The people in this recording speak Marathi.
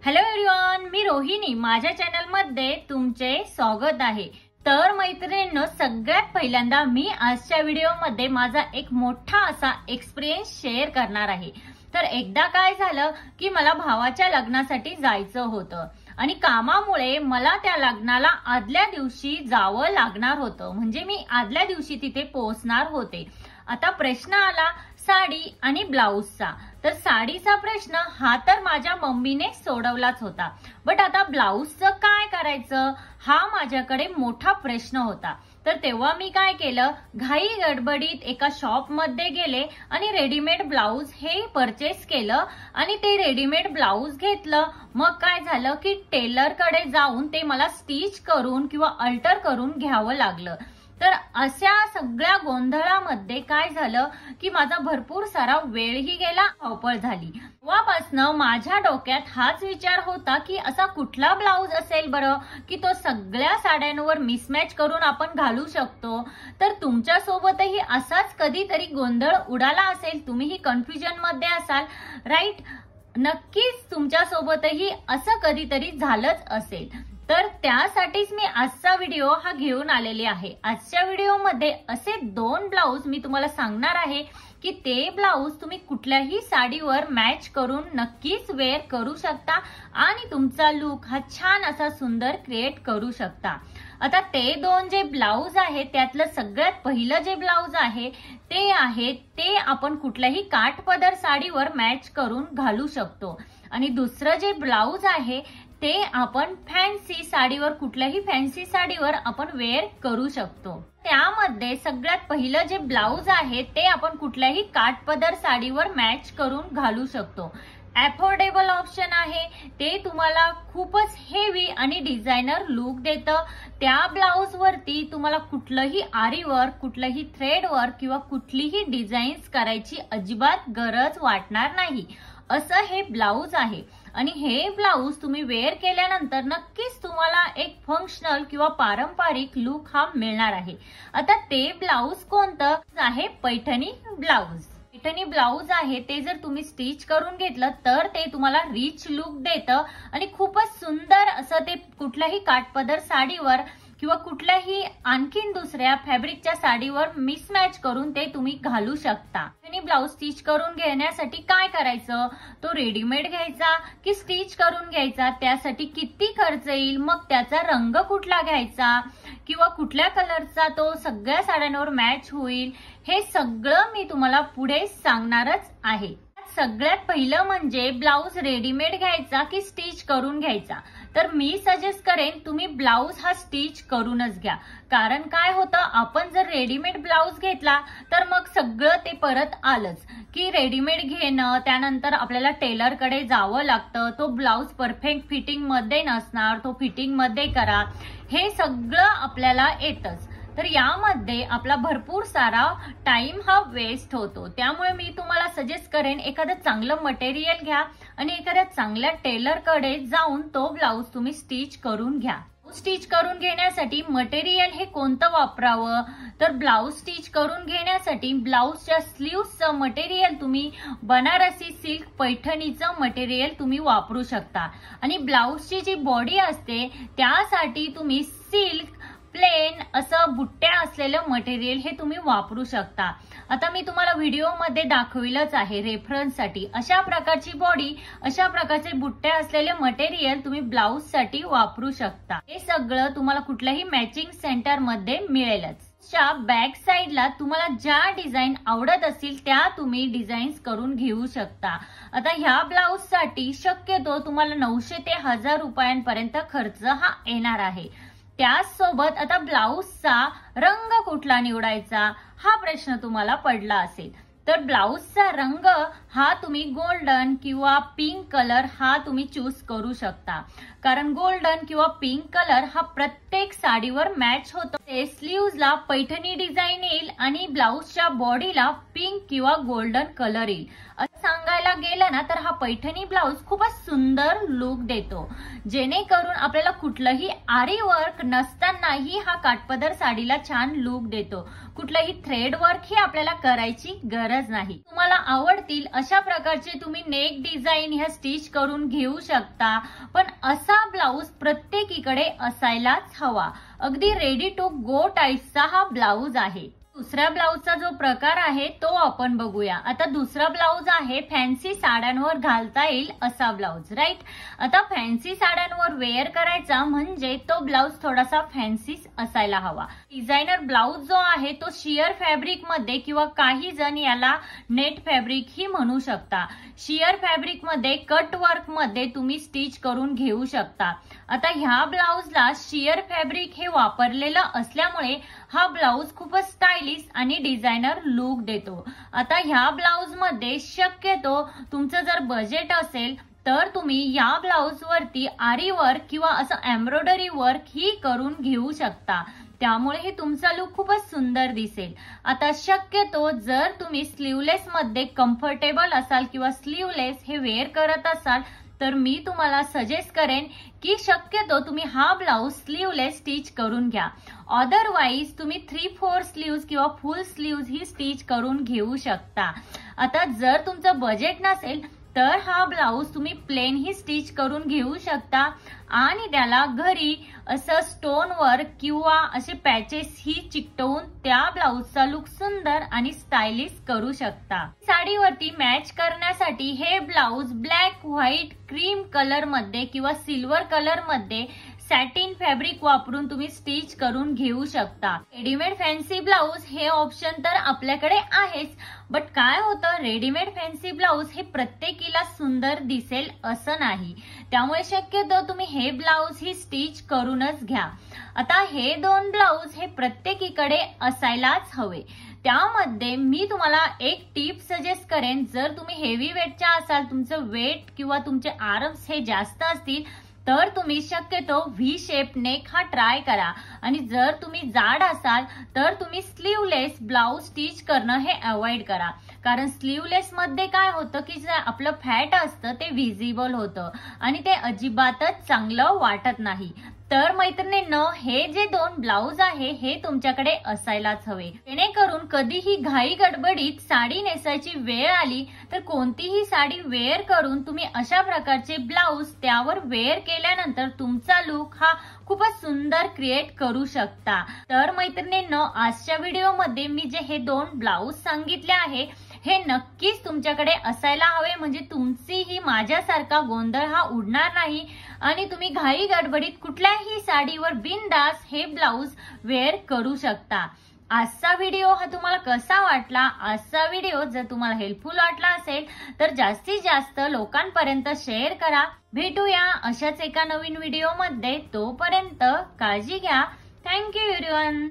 हॅलो एव्हरीवन, मी रोहिणी. माझ्या चॅनल मध्ये तुमचे स्वागत आहे. तर मैत्रिणींनो, सगळ्यात पहिल्यांदा मी आजच्या व्हिडिओ मध्ये माझा एक मोठा असा एक्सपिरियन्स शेअर करणार आहे. तर एकदा काय झालं की मला भावाच्या लग्नासाठी जायचं होतं आणि कामामुळे मला त्या लग्नाला आदल्या दिवशी जावं लागणार होतं. म्हणजे मी आदल्या दिवशी तिथे पोहोचणार होते. आता प्रश्न आला साडी आणि ब्लाऊजचा. तर साडीचा प्रश्न हा तर माझ्या मम्मीने सोडवलाच होता, बट आता ब्लाऊजचं काय करायचं हा माझ्याकडे मोठा प्रश्न होता. तर तेव्हा मी काय केलं, घाई गडबडीत एका शॉप मध्ये गेले आणि रेडीमेड ब्लाऊज हे परचेस केलं आणि ते रेडीमेड ब्लाऊज घेतलं. मग काय झालं की टेलरकडे जाऊन ते मला स्टिच करून किंवा अल्टर करून घ्यावं लागलं. तर अशा सगळ्या गोंधळामध्ये काय झालं की माझा भरपूर सारा वेळही गेला, धावपळ झाली. तेव्हापासनं माझ्या डोक्यात हाच विचार होता की असा कुठला ब्लाऊज असेल बरं की तो सगळ्या साड्यांवर मिसमॅच करून आपण घालू शकतो. तर तुमच्या सोबतही असाच कधीतरी गोंधळ उडाला असेल, तुम्हीही कन्फ्युजन मध्ये असाल, राईट? नक्कीच तुमच्या सोबतही असं कधीतरी झालंच असेल. तर त्यासाठीच मी आजचा व्हिडिओ हा घेऊन आलेले आहे. आजच्या व्हिडिओमध्ये असे 2 ब्लाऊज मी तुम्हाला सांगणार आहे की ते ब्लाऊज तुम्ही कुठल्याही साडीवर मॅच करून नक्कीच वेअर करू शकता आणि तुमचा लुक हा छान असा सुंदर क्रिएट करू शकता. आता ते 2 जे ब्लाऊज आहे त्यातलं सगळ्यात पहिलं जे ब्लाऊज आहे ते आपण कुठल्याही काठपदर साडीवर मॅच करून घालू शकतो आणि दुसरं जे ब्लाऊज आहे ते आपण फॅन्सी साडीवर, कुठल्याही फॅन्सी साडीवर आपण वेअर करू शकतो. त्यामध्ये सगळ्यात पहिलं जे ब्लाऊज आहे ते आपण कुठल्याही काठपदर साडीवर मॅच करून घालू शकतो. अफोर्डेबल ऑप्शन आहे, ते तुम्हाला खूपच हेवी आणि डिझायनर लुक देतं. त्या ब्लाऊज वरती तुम्हाला कुठलंही आरीवर्क, कुठलंही थ्रेडवर्क किंवा कुठलीही डिझाईन्स करायची अजिबात गरज वाटणार नाही, असं हे ब्लाऊज आहे. आणि हे ब्लाऊज तुम्ही वेअर केल्यानंतर नक्कीच तुम्हाला एक फंक्शनल किंवा पारंपरिक लुक हा मिळणार आहे. आता ते ब्लाऊज कोणतं आहे? पैठणी ब्लाऊज. पैठणी ब्लाऊज आहे ते जर तुम्ही स्टिच करून घेतलं तर ते तुम्हाला रिच लुक देतं आणि खूपच सुंदर असं ते कुठल्याही काठपदर साडीवर किंवा कुठल्याही आणखीन दुसऱ्या फॅब्रिकच्या साडीवर मिसमॅच करून ते तुम्ही घालू शकता. आणि ब्लाऊज स्टिच करून घेण्यासाठी काय करायचं, तो रेडीमेड घ्यायचा की स्टिच करून घ्यायचा, त्यासाठी किती खर्च येईल, मग त्याचा रंग कुठला घ्यायचा किंवा कुठल्या कलरचा तो सगळ्या साड्यांवर मॅच होईल, हे सगळं मी तुम्हाला पुढे सांगणारच आहे. सगळ्यात पहिलं म्हणजे ब्लाऊज रेडीमेड घ्यायचा की स्टिच करून घ्यायचा. तर मी सजेस्ट करेन तुम्ही ब्लाऊज हा स्टिच करूनच घ्या. कारण काय होतं, आपण जर रेडीमेड ब्लाऊज घेतला तर मग सगळं ते परत आलंच की रेडीमेड घेणं, त्यानंतर आपल्याला टेलरकडे जावं लागतं, तो ब्लाऊज परफेक्ट फिटिंग मध्ये नसणार, तो फिटिंग मध्ये करा, हे सगळं आपल्याला येतच. तर यामध्ये आपला भरपूर सारा टाइम हा वेस्ट होतो. त्यामुळे मी तुम्हाला सजेस्ट करेन एखादं चांगलं मटेरियल घ्या आणि एखाद्या चांगल्या टेलरकडे जाऊन तो ब्लाऊज तुम्ही स्टिच करून घ्या. स्टिच करून घेण्यासाठी मटेरियल हे कोणतं वापरावं, तर ब्लाऊज स्टिच करून घेण्यासाठी ब्लाऊजच्या स्लीव्सचं मटेरियल तुम्ही बनारसी सिल्क पैठणीचं मटेरियल तुम्ही वापरू शकता आणि ब्लाऊजची जी बॉडी असते त्यासाठी तुम्ही सिल्क प्लेन असं बुट्ट्या असलेलं मटेरियल हे तुम्ही वापरू शकता. आता मी तुम्हाला व्हिडिओमध्ये दाखविलंच आहे रेफरन्ससाठी. अशा प्रकारची बॉडी, अशा प्रकारचे बुट्ट्या असलेले मटेरियल तुम्ही ब्लाऊज साठी वापरू शकता. हे सगळं तुम्हाला कुठल्याही मॅचिंग सेंटर मध्ये मिळेलच. बॅक साईडला तुम्हाला ज्या डिझाईन आवडत असतील त्या तुम्ही डिझाईन्स करून घेऊ शकता. आता ह्या ब्लाऊज साठी शक्यतो तुम्हाला 900 ते 1000 रुपयांपर्यंत खर्च हा येणार आहे. त्याचसोबत आता ब्लाऊजचा रंग कुठला निवडायचा हा प्रश्न तुम्हाला पडला असेल. तर ब्लाऊजचा रंग हा तुम्ही गोल्डन किंवा पिंक कलर हा तुम्ही चूज करू शकता. कारण गोल्डन किंवा पिंक कलर हा प्रत्येक साडीवर मॅच होतो. ते स्लीव्हजला पैठणी डिझाईन येईल आणि ब्लाऊजच्या बॉडीला पिंक किंवा गोल्डन कलर येईल. सांगायला गेलं ना तर हा पैठणी ब्लाउज खूपच सुंदर लुक देतो, जेणेकरून आपल्याला कुठलंही आरी वर्क नसतानाही हा काठपदर साडीला छान लुक देतो. कुठलंही थ्रेड वर्क ही आपल्याला करायची गरज नाही. तुम्हाला आवडतील अशा प्रकारचे तुम्ही नेक डिझाईन ह्या स्टिच करून घेऊ शकता, पण असा ब्लाउज प्रत्येकीकडे असायलाच हवा. अगदी रेडी टू गो टाईपचा हा ब्लाउज आहे. दुसऱ्या ब्लाउजचा जो प्रकार आहे तो आपण बघूया. आता दुसरा ब्लाउज आहे फॅन्सी साड्यांवर घालता येईल असा ब्लाउज, राईट. आता फॅन्सी साड्यांवर वेअर करायचा म्हणजे तो ब्लाउज थोडासा फॅन्सी असायला हवा. डिझायनर ब्लाउज जो आहे तो शियर फॅब्रिक मध्ये किंवा काही जण याला नेट फॅब्रिक ही म्हणू शकता. शियर फॅब्रिक मध्ये कट वर्क मध्ये तुम्ही स्टिच करून घेऊ शकता. आता ह्या ब्लाउजला शियर फॅब्रिक हे वापरलेलं असल्यामुळे हा ब्लाउज खूपच स्टायलिश आणि डिझायनर लुक देतो. आता ह्या ब्लाउज मध्ये शक्यतो तुमचं जर बजेट असेल तर तुम्ही या ब्लाउज वरती आरी वर्क किंवा असं एम्ब्रॉयडरी वर्क ही करून घेऊ शकता. त्यामुळे हे तुमचा लुक खूपच सुंदर दिसेल. आता शक्यतो जर तुम्ही स्लीवलेस मध्ये कम्फर्टेबल असाल किंवा स्लीवलेस हे वेअर करत असाल तर मी तुम्हाला सजेस्ट करेन की शक्यतो तुम्ही हा ब्लाउज स्लीवलेस स्टिच करून घ्या. अदरवाईज तुम्ही 3/4 स्लीव्स किंवा फुल स्लीव्स ही स्टिच करून घेऊ शकता. आता जर तुमचं बजेट नसेल तर हा ब्लाउज तुम्ही प्लेन ही स्टिच करून घेऊ शकता आणि त्याला घरी असं स्टोन वर्क किंवा असे पॅचेस ही चिकटवून त्या ब्लाउजचा लुक सुंदर आणि स्टायलिश करू शकता. साडीवरती मॅच करण्यासाठी हे blouse black, white, cream colour मध्ये किंवा सिल्वर कलर मध्ये सॅटिन फॅब्रिक वापरून तुम्ही स्टिच करून घेऊ शकता. रेडीमेड फॅन्सी ब्लाउज हे ऑप्शन तर आपल्याकडे आहेच, बट काय होतं रेडीमेड फॅन्सी ब्लाउज हे प्रत्येकीला सुंदर दिसेल असं नाही. त्यामुळे शक्यतो तुम्ही हे ब्लाउज ही स्टिच करूनच घ्या. आता हे दोन ब्लाउज हे प्रत्येकीकडे असायलाच हवे. त्यामध्ये मी तुम्हाला एक टिप सजेस्ट करेन. जर तुम्ही हेवी वेटच्या असाल, तुमचं वेट किंवा तुमचे आर्म्स हे जास्त असतील तर तुम्ही शक्यतो व्ही शेप नेक हा ट्राय करा. आणि जर तुम्ही जाड असाल तर तुम्ही स्लीवलेस ब्लाउज स्टिच करणं हे अवॉइड करा. कारण स्लीवलेस मध्ये काय होतं की जे आपलं फॅट असतं ते व्हिजिबल होतं आणि ते अजिबातच चांगलं वाटत नाही. तर मैत्रिणींनो, हे जे दोन ब्लाउज आहे हे तुमच्याकडे असायलाच हवे, जेणेकरून कधीही घाई गडबडीत साडी नेसायची वेळ आली तर कोणतीही साडी वेअर करून तुम्ही अशा प्रकारचे ब्लाउज त्यावर वेअर केल्यानंतर तुमचा लुक हा खूपच सुंदर क्रिएट करू शकता. तर मैत्रिणींनो, आजच्या व्हिडिओमध्ये मी जे हे दोन ब्लाउज सांगितले आहे हे नक्कीच तुमच्याकडे असायला हवे, म्हणजे तुमचीही माझ्यासारखा गोंधळ हा उडणार नाही आणि तुम्ही घाई गडबडीत कुठल्याही साडीवर बिनधास्त हे ब्लाउज वेअर करू शकता. आजचा व्हिडिओ हा तुम्हाला कसा वाटला? आजचा व्हिडिओ जर तुम्हाला हेल्पफुल वाटला असेल तर जास्तीत जास्त लोकांपर्यंत शेअर करा. भेटूया अशाच एका नवीन व्हिडिओमध्ये. तोपर्यंत काळजी घ्या. Thank you everyone.